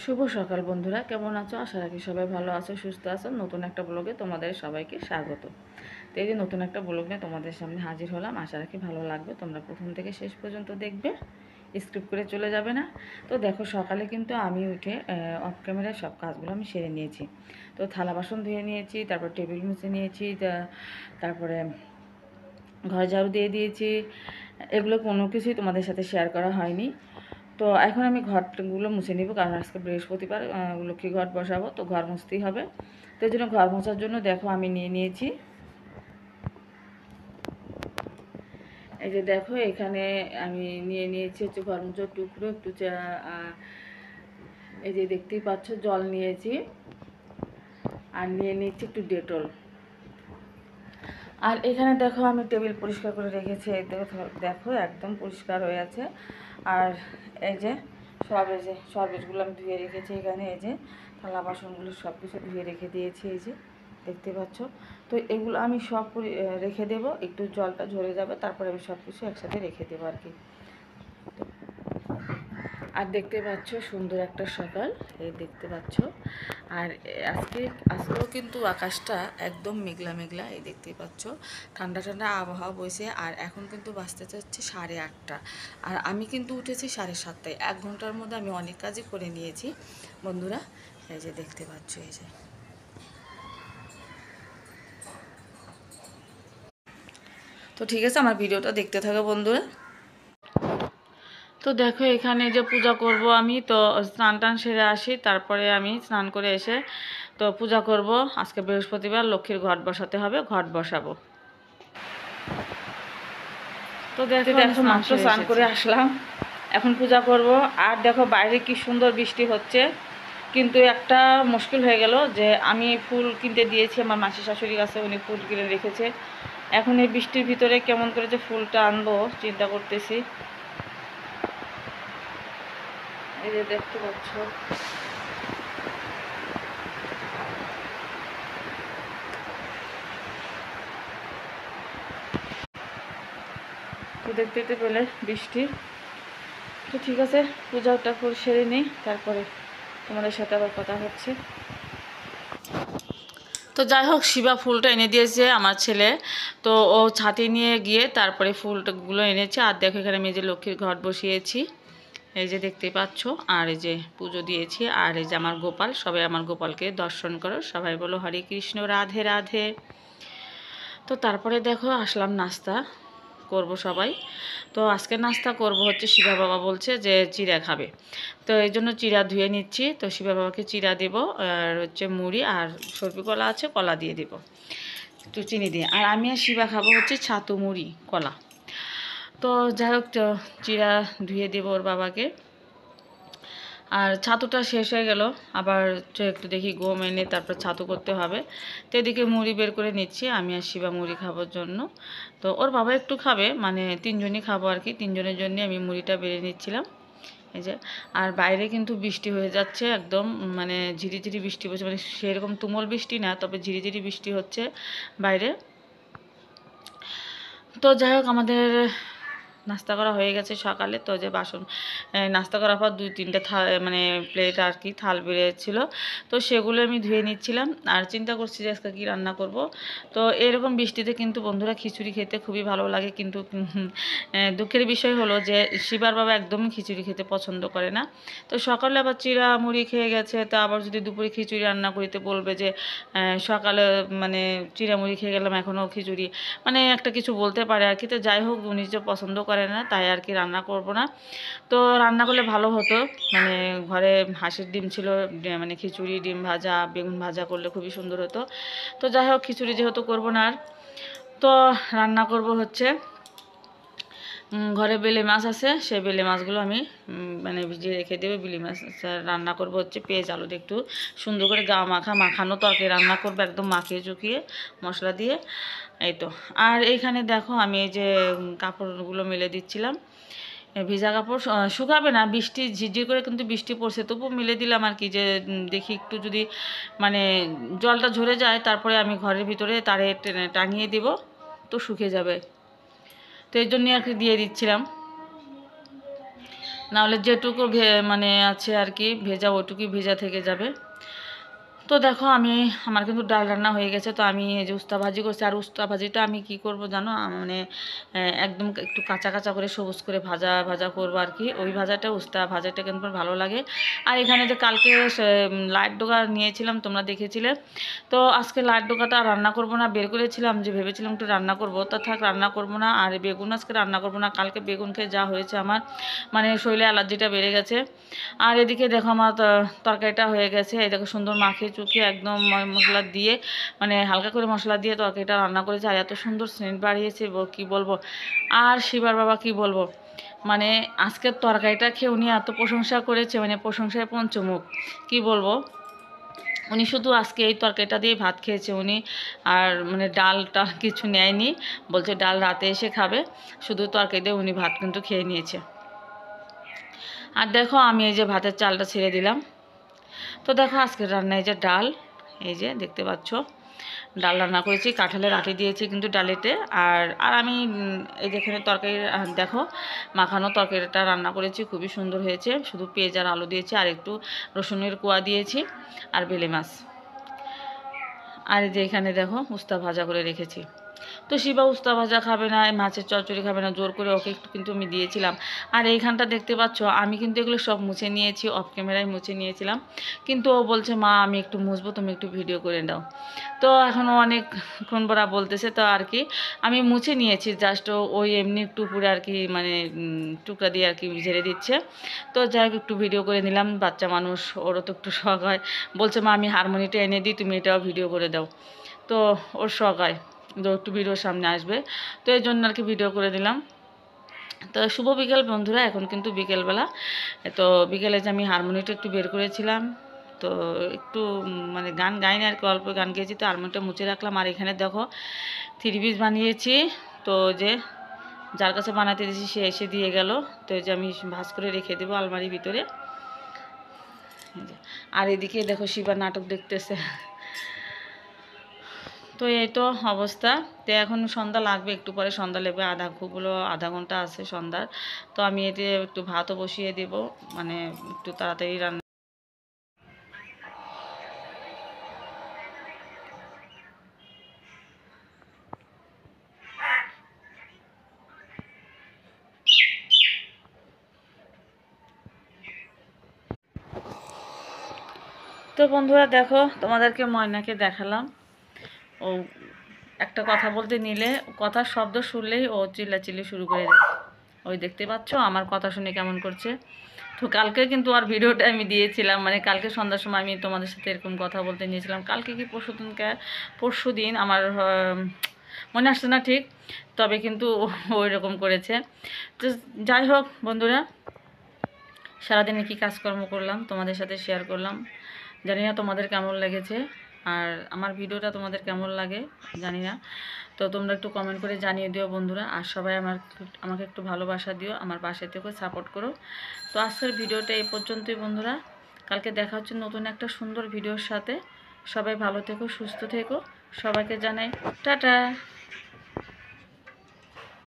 শুভ সকাল বন্ধুরা, কেমন আছো? আশা রাখি সবাই ভালো আছো, সুস্থ আছো। নতুন একটা ব্লগে তোমাদের সবাইকে স্বাগত। তো এই যে নতুন একটা ব্লগ নিয়ে তোমাদের সামনে হাজির হলাম। আশা রাখি ভালো লাগবে, তোমরা প্রথম থেকে শেষ পর্যন্ত দেখবে, স্কিপ করে চলে যাবে না। তো দেখো, সকালে কিন্তু আমি উঠে অফ ক্যামেরায় সব কাজগুলো আমি সেরে নিয়েছি। তো থালা বাসন ধুয়ে নিয়েছি, তারপর টেবিল মুছে নিয়েছি, তারপরে ঘর ঝাড়ু দিয়ে দিয়েছি। এগুলো কোনো কিছুই তোমাদের সাথে শেয়ার করা হয়নি। তো এখন আমি ঘরগুলো মুছে নিব, কারণ আজকে বৃহস্পতিবার, লক্ষ্মী ঘট বসাবো, তো ঘর মুছতেই হবে। তো এই জন্য ঘর মোছার জন্য দেখো আমি নিয়ে নিয়েছি, এই যে দেখো এখানে আমি নিয়ে নিয়েছি হচ্ছে ঘর মোছার টুকরো, একটু এই যে দেখতেই পাচ্ছ জল নিয়েছি, আর নিয়ে নিয়েছি একটু ডেটল। আর এখানে দেখো আমি টেবিল পরিষ্কার করে রেখেছি, এই দেখো একদম পরিষ্কার হয়ে আছে। আর এই যে সরবেজগুলো আমি ধুয়ে রেখেছি এখানে, এই যে থালা বাসনগুলো সব কিছু ধুয়ে রেখে দিয়েছি, এই যে দেখতে পাচ্ছ। তো এগুলো আমি সব রেখে দেবো, একটু জলটা ঝরে যাবে, তারপরে আমি সব কিছু একসাথে রেখে দেবো আর কি। আর দেখতে পাচ্ছ সুন্দর একটা সকাল, এই দেখতে পাচ্ছ। আর আজকেও কিন্তু আকাশটা একদম মেঘলা মেঘলা, এই দেখতেই পাচ্ছ। ঠান্ডা ঠান্ডা আবহাওয়া বইছে। আর এখন কিন্তু বাজতে চাচ্ছে 8:30, আর আমি কিন্তু উঠেছি 7:30টায়। 1 ঘন্টার মধ্যে আমি অনেক কাজই করে নিয়েছি বন্ধুরা, এই যে দেখতে পাচ্ছ। এই যে তো ঠিক আছে, আমার ভিডিওটা দেখতে থাকো বন্ধুরা। তো দেখো এখানে যে পূজা করব আমি, তো স্নান টান সেরে আসি, তারপরে আমি স্নান করে এসে তো পূজা করব। আজকে বৃহস্পতিবার, লক্ষ্মীর ঘট বসাতে হবে, ঘট বসাবো। তো দেখো মাত্র স্নান করে আসলাম, এখন পূজা করব। আর দেখো বাইরে কি সুন্দর বৃষ্টি হচ্ছে, কিন্তু একটা মুশকিল হয়ে গেল যে আমি ফুল কিনতে দিয়েছি আমার মাসি শাশুড়ির কাছে, উনি ফুল কিনে রেখেছে। এখন এই বৃষ্টির ভিতরে কেমন করে যে ফুলটা আনবো চিন্তা করতেছি। এই যে দেখতে পাচ্ছ, তো দেখতে পেলে বৃষ্টি। তো ঠিক আছে, পূজাটা করে সেরে নিই, তারপরে তোমাদের সাথে আবার কথা হচ্ছে। তো যাই হোক, শিবা ফুলটা এনে দিয়েছে আমার ছেলে, তো ও ছাতি নিয়ে গিয়ে তারপরে ফুলগুলো এনেছে। আর দেখো এখানে আমি যে লক্ষ্মীর ঘট বসিয়েছি, এই যে দেখতে পাচ্ছ। আর এই যে পুজো দিয়েছি। আর এই যে আমার গোপাল, সবাই আমার গোপালকে দর্শন করো, সবাই বলো হরে কৃষ্ণ রাধে রাধে। তো তারপরে দেখো আসলাম, নাস্তা করব সবাই। তো আজকে নাস্তা করব হচ্ছে, শিবা বাবা বলছে যে চিড়া খাবে, তো এই জন্য চিড়া ধুয়ে নিচ্ছি। তো শিবা বাবাকে চিড়া দেব, আর হচ্ছে মুড়ি আর সরপি কলা আছে, কলা দিয়ে দেব একটু চিনি দিয়ে। আর আমি আর শিবা খাবো হচ্ছে ছাতু মুড়ি কলা। তো যাই হোক, চিড়া ধুয়ে দেবো ওর বাবাকে। আর ছাতুটা শেষ হয়ে গেল, আবার একটু দেখি গম এনে তারপর ছাতু করতে হবে। তো এদিকে মুড়ি বের করে নিচ্ছি, আমি আর শিবা মুড়ি খাবার জন্য। তো ওর বাবা একটু খাবে, মানে 3জনই খাবো আর কি, 3জনের জন্য আমি মুড়িটা বেড়ে নিচ্ছিলাম। এই যে, আর বাইরে কিন্তু বৃষ্টি হয়ে যাচ্ছে একদম, মানে ঝিরিঝিরি বৃষ্টি পড়ছে, মানে সেরকম তুমুল বৃষ্টি না, তবে ঝিরিঝিরি বৃষ্টি হচ্ছে বাইরে। তো যাই হোক, আমাদের নাস্তা করা হয়ে গেছে সকালে। তো যে বাসন নাস্তা করার পর 2-3টে থাল, মানে প্লেট আর কি, থাল বেরিয়েছিল, তো সেগুলো আমি ধুয়ে নিচ্ছিলাম। আর চিন্তা করছি যে আজকে কী রান্না করব। তো এরকম বৃষ্টিতে কিন্তু বন্ধুরা খিচুড়ি খেতে খুবই ভালো লাগে, কিন্তু দুঃখের বিষয় হলো যে শিবার বাবা একদমই খিচুড়ি খেতে পছন্দ করে না। তো সকালে আবার চিড়া মুড়ি খেয়ে গেছে, তা আবার যদি দুপুরে খিচুড়ি রান্না করিতে বলবে যে সকালে মানে চিড়া মুড়ি খেয়ে গেলাম, এখনও খিচুড়ি, মানে একটা কিছু বলতে পারে আর কি। তো যাই হোক, উনি যে পছন্দ করে না, তাই আর কি রান্না করব না। তো রান্না করলে ভালো হতো, মানে ঘরে হাঁসের ডিম ছিল, মানে খিচুড়ি, ডিম ভাজা, বেগুন ভাজা করলে খুবই সুন্দর হতো। তো যাই হোক, খিচুড়ি যেহেতু করবো না আর, তো রান্না করব হচ্ছে, ঘরে বেলে মাছ আছে, সেই বেলে মাছগুলো আমি মানে ভিজিয়ে রেখে দেবো। বিলি মাছ রান্না করব হচ্ছে পেঁয়াজ আলু দিয়ে, একটু সুন্দর করে গা মাখানো তরকারি রান্না করবো, একদম মাখিয়ে চুকিয়ে মশলা দিয়ে। এই তো। আর এইখানে দেখো আমি এই যে কাপড়গুলো মেলে দিচ্ছিলাম, ভিজা কাপড় শুকাবে না, বৃষ্টি ঝিরঝির করে কিন্তু বৃষ্টি পড়ছে, তবুও মেলে দিলাম আর কি, যে দেখি একটু যদি মানে জলটা ঝরে যায়, তারপরে আমি ঘরের ভিতরে তারে টাঙিয়ে দিব, তো শুকিয়ে যাবে। তো এই জন্যই আর কি দিয়ে দিচ্ছিলাম। নাহলে যেটুকু মানে আছে আর কি ভেজা, ওইটুকুই ভেজা থেকে যাবে। তো দেখো আমার কিন্তু ডাল রান্না হয়ে গেছে। তো আমি এই যে উস্তা ভাজি করছি। আর উস্তা ভাজিটা আমি কি করব জানো, মানে একদম একটু কাঁচা কাঁচা করে সবুজ করে ভাজা ভাজা করবো আর কি। ওই ভাজাটা, উস্তা ভাজাটা কিন্তু ভালো লাগে। আর এখানে যে কালকে লাইট ডোকা নিয়েছিলাম, তোমরা দেখেছিলে। তো আজকে লাইট ডোকাটা রান্না করব না, বের করেছিলাম যে ভেবেছিলাম একটু রান্না করব, তা থাক রান্না করব না। আর বেগুন আজকে রান্না করব না, কালকে বেগুন খেয়ে যা হয়েছে আমার, মানে শরীরে অ্যালার্জিটা বেড়ে গেছে। আর এদিকে দেখো আমার তরকারিটা হয়ে গেছে। এই দেখো সুন্দর মাখিয়ে চুকিয়ে একদম মশলা দিয়ে, মানে হালকা করে মশলা দিয়ে তরকারিটা রান্না করেছে। আর এত সুন্দর সেন্ট বাড়িয়েছে কি বলবো। আর শিবার বাবা কি বলবো, মানে আজকের তরকারিটা খেয়ে উনি এত প্রশংসা করেছে, মানে প্রশংসায় পঞ্চমুখ, কি বলবো। উনি শুধু আজকে এই তরকারিটা দিয়ে ভাত খেয়েছে উনি। আর মানে ডালটা কিছু নেয়নি, বলছে ডাল রাতে এসে খাবে। শুধু তরকারি দিয়ে উনি ভাত কিন্তু খেয়ে নিয়েছে। আর দেখো আমি এই যে ভাতের চালটা ছেড়ে দিলাম। তো দেখো আজকের রান্না এই যে ডাল, এই যে দেখতে পাচ্ছ ডাল রান্না করেছি, কাঁঠালের আটি দিয়েছি কিন্তু ডালেতে। আর আর আমি এই যেখানে তরকারি দেখো মাখানো তরকারিটা রান্না করেছি, খুবই সুন্দর হয়েছে। শুধু পেঁয়াজ আর আলু দিয়েছি, আর একটু রসুনের কোয়া দিয়েছি, আর বেলে মাছ। আর এই যে এখানে দেখো উস্তা ভাজা করে রেখেছি। তো শিবা উস্তা ভাজা খাবে না, মাছের চচ্চড়ি খাবে না, জোর করে ওকে একটু কিন্তু আমি দিয়েছিলাম। আর এইখানটা দেখতে পাচ্ছ আমি কিন্তু এগুলো সব মুছে নিয়েছি, অফ ক্যামেরায় মুছে নিয়েছিলাম। কিন্তু ও বলছে মা আমি একটু মুছবো, তুমি একটু ভিডিও করে দাও। তো এখনও অনেকক্ষণ পরা বলতেছে, তো আর কি আমি মুছে নিয়েছি, জাস্ট ওই এমনি একটু পুরো আর কি, মানে টুকরা দিয়ে আর কি ঝেড়ে দিচ্ছে। তো যাই হোক একটু ভিডিও করে নিলাম, বাচ্চা মানুষ ওরও তো একটু শখ হয়। বলছে মা আমি হারমোনিটা এনে দিই, তুমি এটাও ভিডিও করে দাও। তো ওর শখ হয় যে একটু ভিডিওর সামনে আসবে, তো এই জন্য আর কি ভিডিও করে দিলাম। তো শুভ বিকেল বন্ধুরা, এখন কিন্তু বিকেলবেলা। তো বিকেলে যে আমি হারমোনিয়ামটা একটু বের করেছিলাম, তো একটু মানে গান গাইনি আর কি, অল্প গান গেয়েছি। তো হারমোনিয়ামটা মুছে রাখলাম। আর এখানে দেখো 3 পিস বানিয়েছি। তো যে যার কাছে বানাতে দিয়েছি সে এসে দিয়ে গেল। তো এই যে আমি ভাঁজ করে রেখে দেবো আলমারির ভিতরে। আর এদিকে দেখো শিবা নাটক দেখতেছে। তো এই তো অবস্থা। তো এখন সন্ধ্যা লাগবে, একটু পরে সন্ধ্যা লাগবে, আধা ঘন্টা আছে সন্ধ্যার। তো আমি এতে একটু ভাতও বসিয়ে দেব, মানে একটু তাড়াতাড়ি রান্না। তো বন্ধুরা দেখো তোমাদেরকে ময়নাকে দেখালাম। ও একটা কথা বলতে নিলে, কথার শব্দ শুনলেই ও চিল্লাচিল্লি শুরু করে দেয়। ওই দেখতে পাচ্ছ আমার কথা শুনে কেমন করছে। তো কালকে কিন্তু আর ভিডিওটা আমি দিয়েছিলাম, মানে কালকে সন্ধ্যার সময় আমি তোমাদের সাথে এরকম কথা বলতে নিয়েছিলাম। কালকে কি পরশু দিন আমার মনে আসছে না ঠিক, তবে কিন্তু ওই রকম করেছে। তো যাই হোক বন্ধুরা, সারাদিনে কি কাজকর্ম করলাম তোমাদের সাথে শেয়ার করলাম। জানি না তোমাদের কেমন লেগেছে, আর আমার ভিডিওটা তোমাদের কেমন লাগে জানি না। তো তোমরা একটু কমেন্ট করে জানিয়ে দিও বন্ধুরা। আর সবাই আমাকে একটু ভালোবাসা দিও, আমার পাশে থেকে সাপোর্ট করো। তো আজকের ভিডিওটা এই পর্যন্তই বন্ধুরা। কালকে দেখা হচ্ছে নতুন একটা সুন্দর ভিডিওর সাথে। সবাই ভালো থেকো, সুস্থ থেকো, সবাইকে জানাই টাটা।